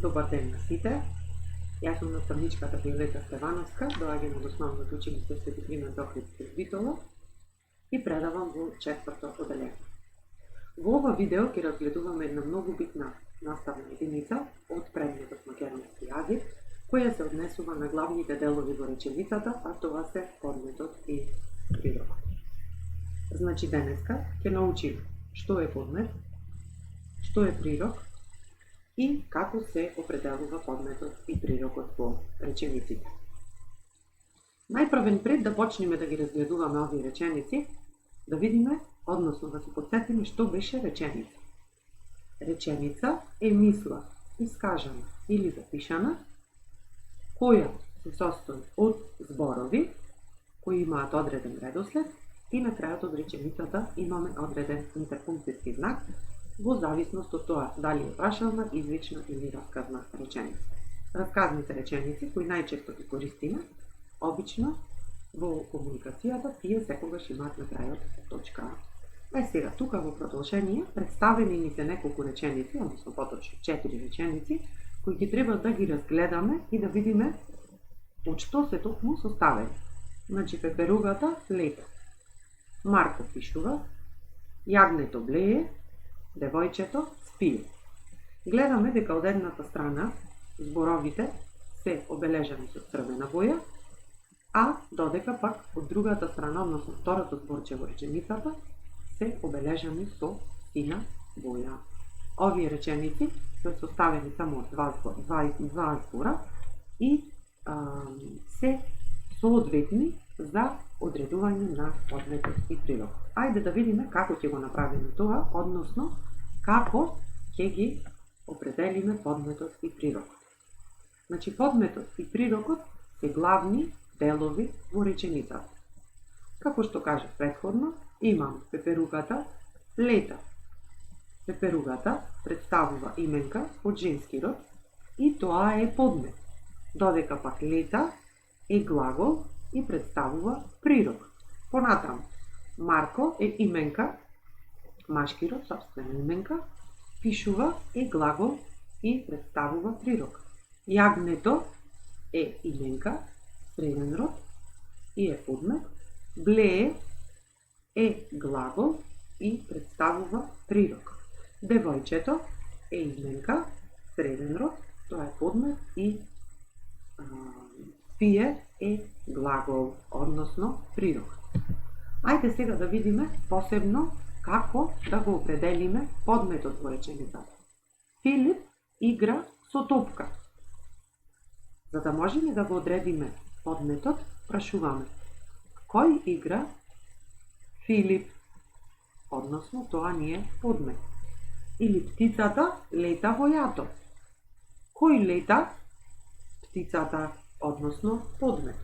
Добар ден на сите. Јас сум наставничката Виолета Стевановска, доаѓам од основното училиште Свети Климент Охрид Битола и предавам во четврто оделение. Во ова видео ќе разгледуваме една многу битна наставна единица од предметот македонски јазик, која се однесува на главните делови во реченицата, а тоа се подметот и прирокот. Значи денеска ќе научиме што е подмет, што е прирок и како се определува подметот и прирокот во речениците. Најпрвен пред да почнеме да ги разгледуваме овие реченици, да видиме, односно да се подсетиме што беше реченица. Реченица е мисла искажана или запишана, која се состои од зборови кои имаат одреден редослед и на крајот од реченицата имаме одреден интерпунктиски знак во зависност од тоа дали е прашална, извична или расказна реченица. Расказните реченици кои најчесто ги користиме, обично во комуникацијата, тие секогаш имаат на крајот точка. Сега тука во продолжение представени ни се неколку реченици, односно поточно 4 реченици, кои ги треба да ги разгледаме и да видиме од што се токму составени. Значи пеперугата лета, Марко пишува, јагнето блее, девојчето спие. Гледаме дека од едната страна зборовите се обележани со црвена боја, а додека пак од другата страна, односно второто зборче во реченицата, се обележани со сина боја. Овие реченици се составени само од два збора и се соодветни за одредување на подметот и прирокот. Ајде да видиме како ќе го направиме тоа, односно како ќе ги определиме подметот и прирокот. Значи подметот и прирокот се главни делови во реченицата. Како што кажав претходно, имам пеперугата лета. Пеперугата представува именка од женски род и тоа е подмет, додека пак лета е глагол и представува прирок. Понатаму, Марко е именка, машки род, собствена именка, пишува е глагол и представува прирок. Јагнето е именка, среден род и е подмет, блее е глагол и представува прирок. Девојчето е именка, среден род, тоа е подмет и спие е глагол, односно прирок. Ајде сега да видиме посебно како да го определиме подметот во реченицата. Филип игра со топка. За да можеме да го одредиме подметот, прашуваме кој игра? Филип, односно тоа ни е подмет. Или птицата лета во јато. Кој лета? Птицата, односно подмет.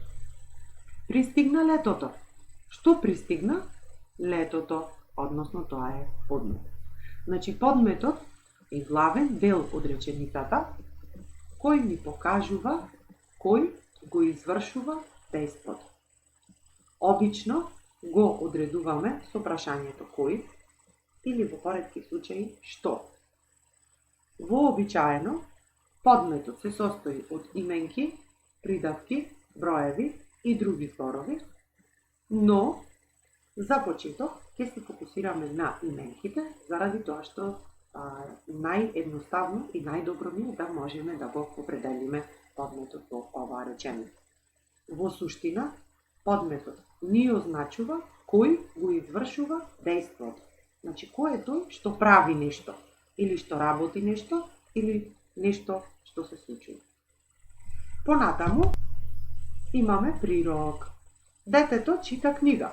Пристигна летото. Што пристигна? Летото, односно тоа е подмет. Значи подметот е главен дел од реченицата кој ни покажува кој го извршува дејството. Обично го одредуваме со прашањето кој или во поретки случаи што. Вообичаено, подметот се состои од именки, придавки, броеви и други зборови, но за почеток ќе се фокусираме на именките, заради тоа што наједноставно и најдобро ми е да можеме да го определиме подметот во оваа реченица. Во суштина, подметот ни означува кој го извршува дејството. Значи, кој е тој што прави нешто, или што работи нешто, или нешто што се случува. Понатаму, имаме прирок. Детето чита книга.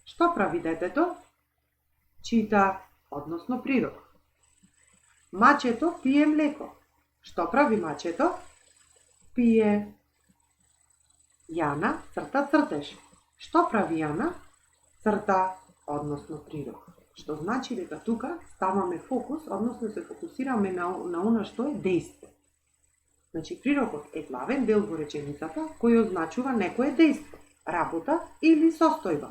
Што прави детето? Чита, односно прирок. Мачето пие млеко. Што прави мачето? Пие. Јана црта цртеж. Што прави Јана? Црта, односно прирок. Што значи дека тука ставаме фокус, односно се фокусираме на она што е дејство. Значи прирокот е главен дел во реченицата кој означува некое дејство, работа или состојба,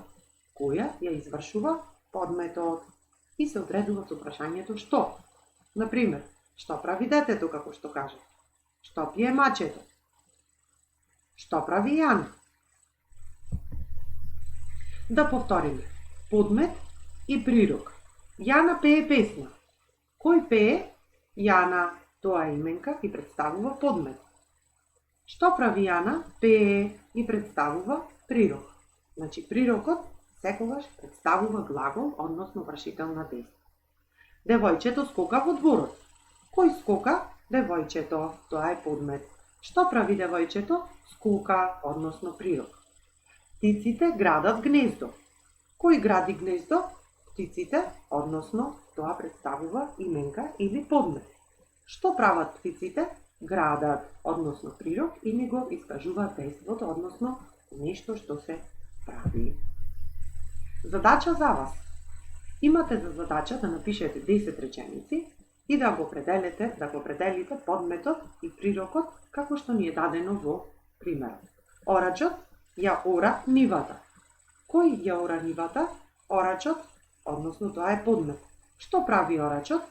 која ја извршува подметот и се одредува со прашањето што. Например, Што прави детето, како што каже? Што пие мачето? Што прави Јана? Да повториме. Подмет и прирок. Јана пее песна. Кој пее? Јана. Тоа е именка и представува подмет. Што прави Јана? Пее и представува прирок. Значи, прирокот секогаш представува глагол, односно вршителна дејство. Девојчето скока во дворот. Кој скока? Девојчето. Тоа е подмет. Што прави девојчето? Скока, односно прирок. Птиците градат гнездо. Кој гради гнездо? Птиците, односно тоа представува именка или подмет. Што прават птиците? Градат, односно прирок, и ни го искажуваат дејството, односно нешто што се прави. Задача за вас. Имате за задача да напишете 10 реченици и да го определите подметот и прирокот како што ни е дадено во примерот. Орачот ја ора нивата. Кој ја ора нивата? Орачот, односно тоа е подмет. Што прави орачот?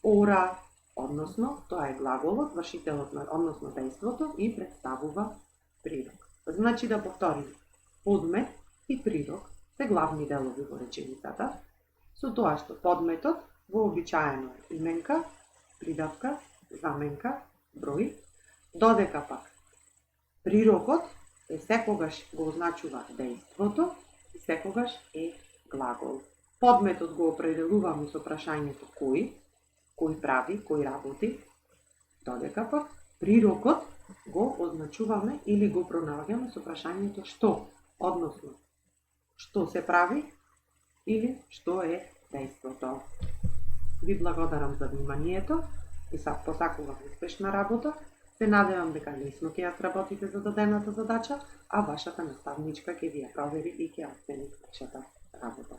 Ора, односно тоа е глаголот, вршителот, односно дејството и представува прирок. Значи да повториме. Подмет и прирок се главни делови во реченицата, со тоа што подметот вообичаено е именка, придавка, заменка, број, додека пак прирокот е секогаш го означува дејството и секогаш е глагол. Подметот го определуваме со прашањето кој прави, кој работи, додека пак прирокот го означуваме или го пронаоѓаме со прашањето што, односно што се прави или што е дејството. Ви благодарам за вниманието и посакувам успешна работа. Се надевам дека лесно ќе ја сработите за дадената задача, а вашата наставничка ќе ви ја провери и ќе ја оцени вашата работа.